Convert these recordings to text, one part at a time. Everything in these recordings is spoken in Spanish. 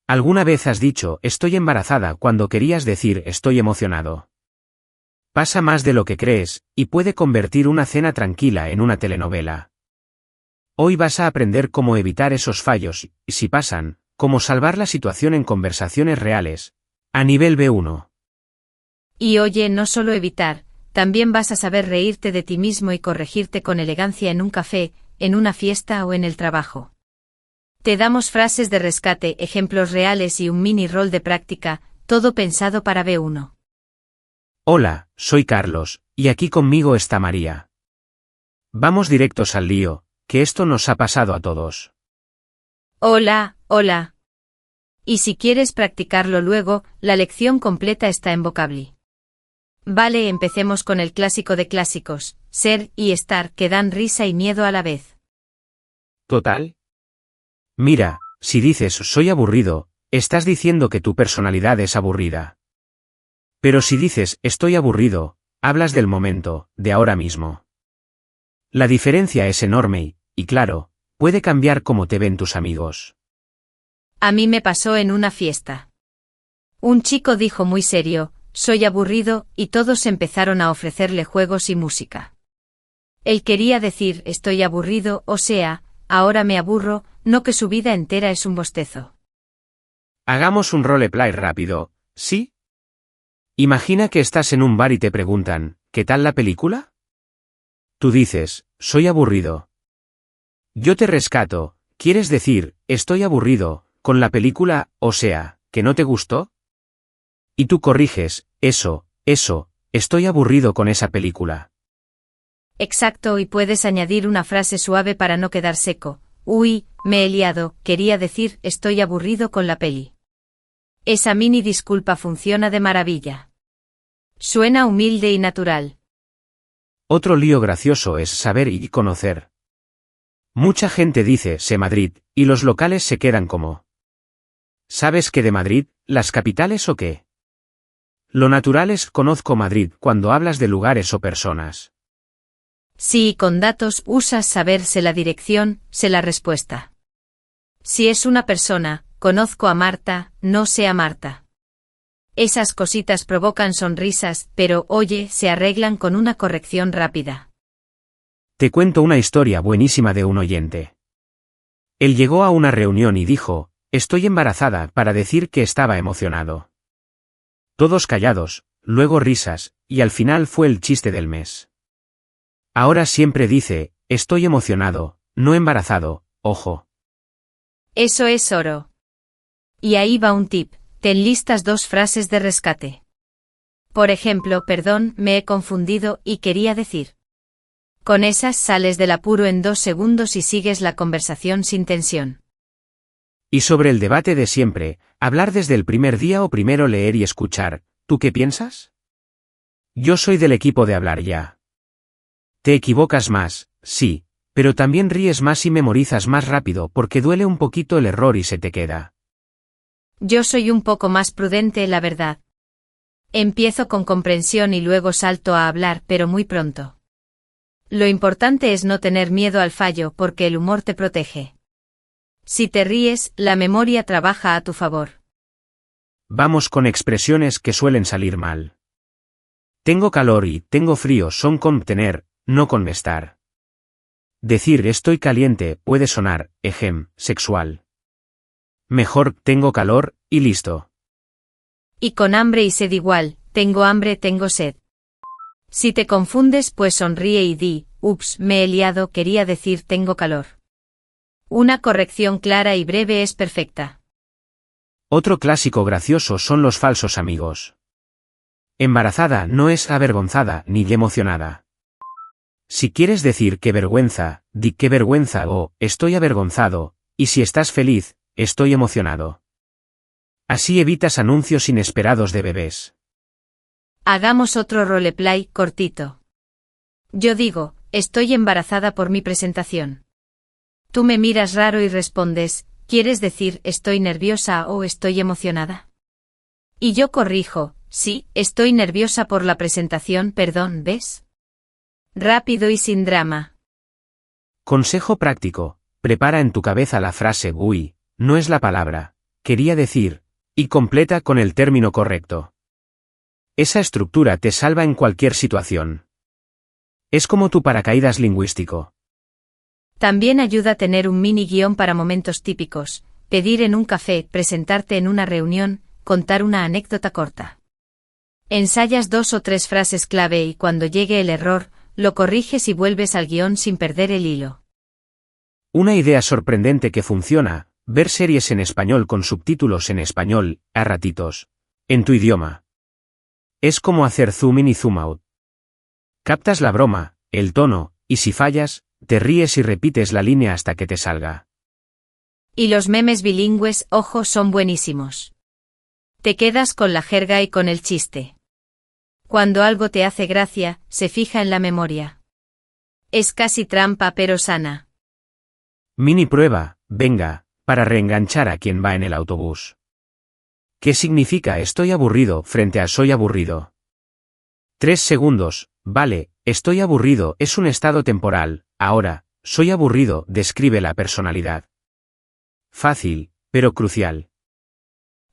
¿Alguna vez has dicho estoy embarazada cuando querías decir estoy emocionado? Pasa más de lo que crees, y puede convertir una cena tranquila en una telenovela. Hoy vas a aprender cómo evitar esos fallos, y si pasan, cómo salvar la situación en conversaciones reales. A nivel B1. Y oye, no solo evitar, también vas a saber reírte de ti mismo y corregirte con elegancia en un café, en una fiesta o en el trabajo. Te damos frases de rescate, ejemplos reales y un mini rol de práctica, todo pensado para B1. Hola, soy Carlos, y aquí conmigo está María. Vamos directos al lío, que esto nos ha pasado a todos. Hola, hola. Y si quieres practicarlo luego, la lección completa está en Vocably. Vale, empecemos con el clásico de clásicos, ser y estar, que dan risa y miedo a la vez. ¿Total? Mira, si dices soy aburrido, estás diciendo que tu personalidad es aburrida. Pero si dices estoy aburrido, hablas del momento, de ahora mismo. La diferencia es enorme y claro, puede cambiar cómo te ven tus amigos. A mí me pasó en una fiesta. Un chico dijo muy serio, soy aburrido, y todos empezaron a ofrecerle juegos y música. Él quería decir estoy aburrido, o sea, ahora me aburro, no que su vida entera es un bostezo. Hagamos un roleplay rápido, ¿sí? Imagina que estás en un bar y te preguntan, ¿qué tal la película? Tú dices, soy aburrido. Yo te rescato, ¿quieres decir, estoy aburrido, con la película, o sea, que no te gustó? Y tú corriges, eso, estoy aburrido con esa película. Exacto, y puedes añadir una frase suave para no quedar seco. Uy, me he liado, quería decir, estoy aburrido con la peli. Esa mini disculpa funciona de maravilla. Suena humilde y natural. Otro lío gracioso es saber y conocer. Mucha gente dice sé Madrid, y los locales se quedan como. ¿Sabes qué de Madrid, las capitales o qué? Lo natural es conozco Madrid cuando hablas de lugares o personas. Si con datos usas saber sé la dirección, sé la respuesta. Si es una persona, conozco a Marta, no sé a Marta. Esas cositas provocan sonrisas, pero oye, se arreglan con una corrección rápida. Te cuento una historia buenísima de un oyente. Él llegó a una reunión y dijo, estoy embarazada, para decir que estaba emocionado. Todos callados, luego risas, y al final fue el chiste del mes. Ahora siempre dice, estoy emocionado, no embarazado, ojo. Eso es oro. Y ahí va un tip, ten listas 2 frases de rescate. Por ejemplo, perdón, me he confundido y quería decir. Con esas sales del apuro en 2 segundos y sigues la conversación sin tensión. Y sobre el debate de siempre, hablar desde el primer día o primero leer y escuchar, ¿tú qué piensas? Yo soy del equipo de hablar ya. Te equivocas más, sí, pero también ríes más y memorizas más rápido porque duele un poquito el error y se te queda. Yo soy un poco más prudente, la verdad. Empiezo con comprensión y luego salto a hablar, pero muy pronto. Lo importante es no tener miedo al fallo porque el humor te protege. Si te ríes, la memoria trabaja a tu favor. Vamos con expresiones que suelen salir mal. Tengo calor y tengo frío son con tener, no con estar. Decir estoy caliente puede sonar, sexual. Mejor tengo calor, y listo. Y con hambre y sed igual, tengo hambre, tengo sed. Si te confundes, pues sonríe y di, ups, me he liado, quería decir tengo calor. Una corrección clara y breve es perfecta. Otro clásico gracioso son los falsos amigos. Embarazada no es avergonzada ni emocionada. Si quieres decir qué vergüenza, di qué vergüenza o estoy avergonzado, y si estás feliz, estoy emocionado. Así evitas anuncios inesperados de bebés. Hagamos otro roleplay cortito. Yo digo, estoy embarazada por mi presentación. Tú me miras raro y respondes, ¿quieres decir estoy nerviosa o estoy emocionada? Y yo corrijo, sí, estoy nerviosa por la presentación, perdón, ¿ves? Rápido y sin drama. Consejo práctico, prepara en tu cabeza la frase uy, no es la palabra, quería decir, y completa con el término correcto. Esa estructura te salva en cualquier situación. Es como tu paracaídas lingüístico. También ayuda a tener un mini guión para momentos típicos, pedir en un café, presentarte en una reunión, contar una anécdota corta. Ensayas 2 o 3 frases clave y cuando llegue el error, lo corriges y vuelves al guión sin perder el hilo. Una idea sorprendente que funciona, ver series en español con subtítulos en español, a ratitos, en tu idioma. Es como hacer zoom in y zoom out. Captas la broma, el tono, y si fallas, te ríes y repites la línea hasta que te salga. Y los memes bilingües, ojo, son buenísimos. Te quedas con la jerga y con el chiste. Cuando algo te hace gracia, se fija en la memoria. Es casi trampa pero sana. Mini prueba, venga, para reenganchar a quien va en el autobús. ¿Qué significa estoy aburrido frente a soy aburrido? 3 segundos, vale, estoy aburrido es un estado temporal, ahora, soy aburrido describe la personalidad. Fácil, pero crucial.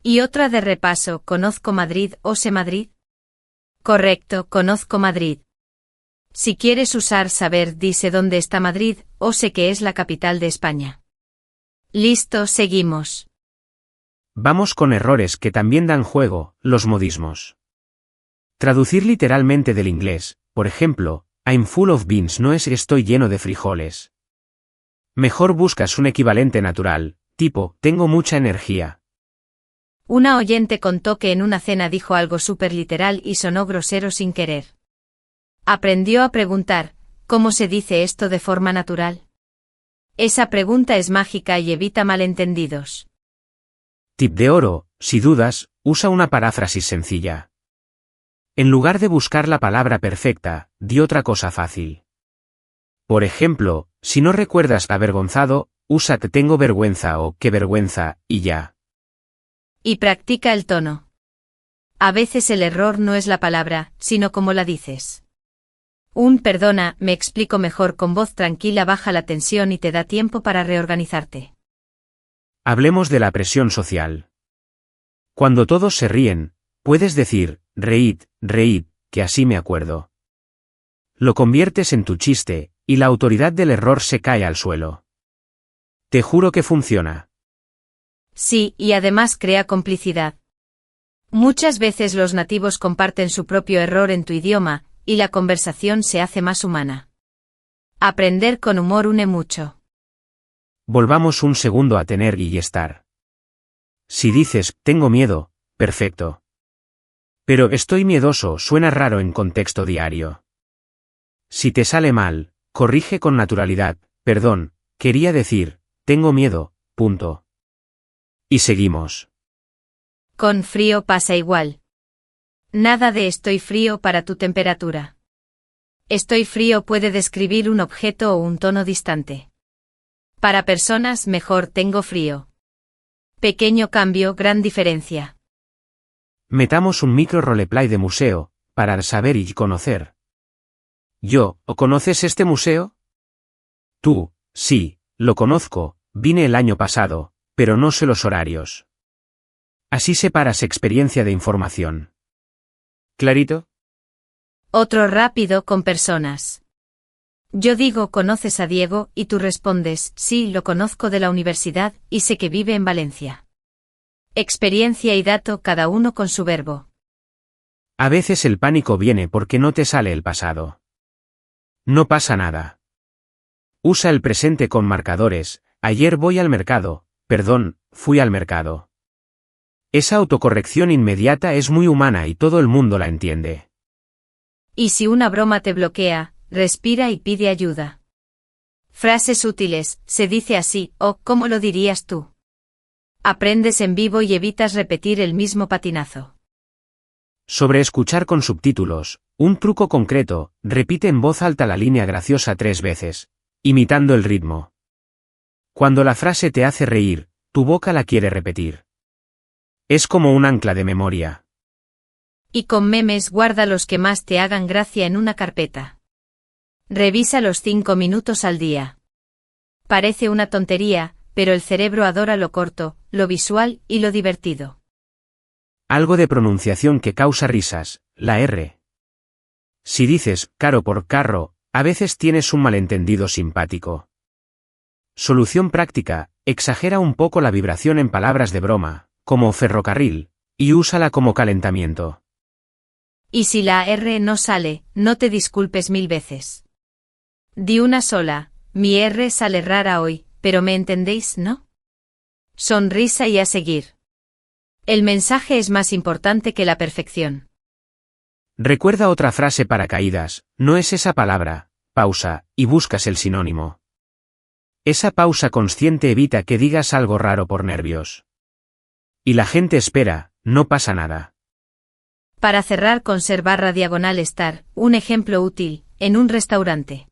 Y otra de repaso, ¿conozco Madrid o sé Madrid? Correcto, conozco Madrid. Si quieres usar saber, dice dónde está Madrid, o sé que es la capital de España. Listo, seguimos. Vamos con errores que también dan juego, los modismos. Traducir literalmente del inglés, por ejemplo, I'm full of beans no es estoy lleno de frijoles. Mejor buscas un equivalente natural, tipo, tengo mucha energía. Una oyente contó que en una cena dijo algo súper literal y sonó grosero sin querer. Aprendió a preguntar, ¿cómo se dice esto de forma natural? Esa pregunta es mágica y evita malentendidos. Tip de oro, si dudas, usa una paráfrasis sencilla. En lugar de buscar la palabra perfecta, di otra cosa fácil. Por ejemplo, si no recuerdas avergonzado, usa te tengo vergüenza o qué vergüenza, y ya. Y practica el tono. A veces el error no es la palabra, sino cómo la dices. Perdona, me explico mejor con voz tranquila baja la tensión y te da tiempo para reorganizarte. Hablemos de la presión social. Cuando todos se ríen, puedes decir, reíd, reíd, que así me acuerdo. Lo conviertes en tu chiste, y la autoridad del error se cae al suelo. Te juro que funciona. Sí, y además crea complicidad. Muchas veces los nativos comparten su propio error en tu idioma, y la conversación se hace más humana. Aprender con humor une mucho. Volvamos un segundo a tener y estar. Si dices, tengo miedo, perfecto. Pero estoy miedoso suena raro en contexto diario. Si te sale mal, corrige con naturalidad, perdón, quería decir, tengo miedo, punto. Y seguimos. Con frío pasa igual. Nada de estoy frío para tu temperatura. Estoy frío puede describir un objeto o un tono distante. Para personas mejor tengo frío. Pequeño cambio, gran diferencia. Metamos un micro roleplay de museo, para saber y conocer. Yo, ¿o conoces este museo? Tú, sí, lo conozco, vine el año pasado, pero no sé los horarios. Así separas experiencia de información. ¿Clarito? Otro rápido con personas. Yo digo, ¿conoces a Diego? Y tú respondes, sí, lo conozco de la universidad, y sé que vive en Valencia. Experiencia y dato cada uno con su verbo. A veces el pánico viene porque no te sale el pasado. No pasa nada. Usa el presente con marcadores, ayer voy al mercado, perdón, fui al mercado. Esa autocorrección inmediata es muy humana y todo el mundo la entiende. Y si una broma te bloquea, respira y pide ayuda. Frases útiles, se dice así, o ¿cómo lo dirías tú? Aprendes en vivo y evitas repetir el mismo patinazo. Sobre escuchar con subtítulos, un truco concreto, repite en voz alta la línea graciosa 3 veces, imitando el ritmo. Cuando la frase te hace reír, tu boca la quiere repetir. Es como un ancla de memoria. Y con memes guarda los que más te hagan gracia en una carpeta. Revisa los 5 minutos al día. Parece una tontería, pero el cerebro adora lo corto, lo visual y lo divertido. Algo de pronunciación que causa risas, la R. Si dices caro por carro, a veces tienes un malentendido simpático. Solución práctica, exagera un poco la vibración en palabras de broma, como ferrocarril, y úsala como calentamiento. Y si la R no sale, no te disculpes 1000 veces. Di una sola, mi R sale rara hoy, pero me entendéis, ¿no? Sonrisa y a seguir. El mensaje es más importante que la perfección. Recuerda otra frase para caídas, no es esa palabra, pausa, y buscas el sinónimo. Esa pausa consciente evita que digas algo raro por nervios. Y la gente espera, no pasa nada. Para cerrar con ser / estar, un ejemplo útil, en un restaurante.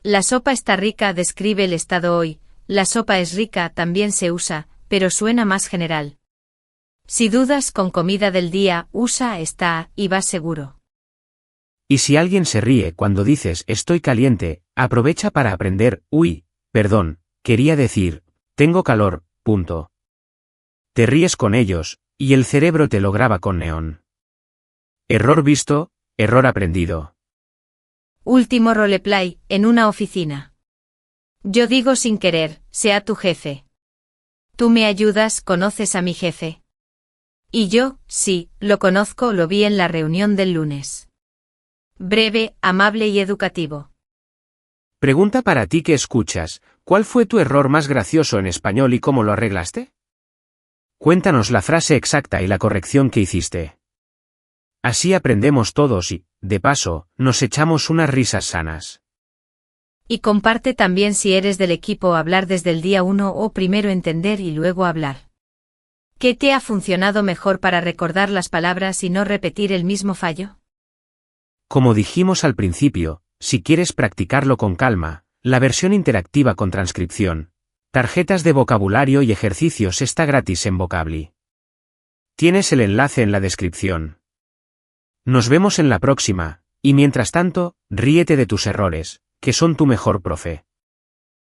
La sopa está rica describe el estado hoy, la sopa es rica también se usa, pero suena más general. Si dudas con comida del día, usa está y vas seguro. Y si alguien se ríe cuando dices estoy caliente, aprovecha para aprender, uy, perdón, quería decir, tengo calor, punto. Te ríes con ellos, y el cerebro te lo graba con neón. Error visto, error aprendido. Último roleplay, en una oficina. Yo digo sin querer, sea tu jefe. Tú me ayudas, ¿conoces a mi jefe? Y yo, sí, lo conozco, lo vi en la reunión del lunes. Breve, amable y educativo. Pregunta para ti que escuchas, ¿cuál fue tu error más gracioso en español y cómo lo arreglaste? Cuéntanos la frase exacta y la corrección que hiciste. Así aprendemos todos y, de paso, nos echamos unas risas sanas. Y comparte también si eres del equipo hablar desde el día 1 o primero entender y luego hablar. ¿Qué te ha funcionado mejor para recordar las palabras y no repetir el mismo fallo? Como dijimos al principio, si quieres practicarlo con calma, la versión interactiva con transcripción, tarjetas de vocabulario y ejercicios está gratis en Vocably. Tienes el enlace en la descripción. Nos vemos en la próxima, y mientras tanto, ríete de tus errores, que son tu mejor profe.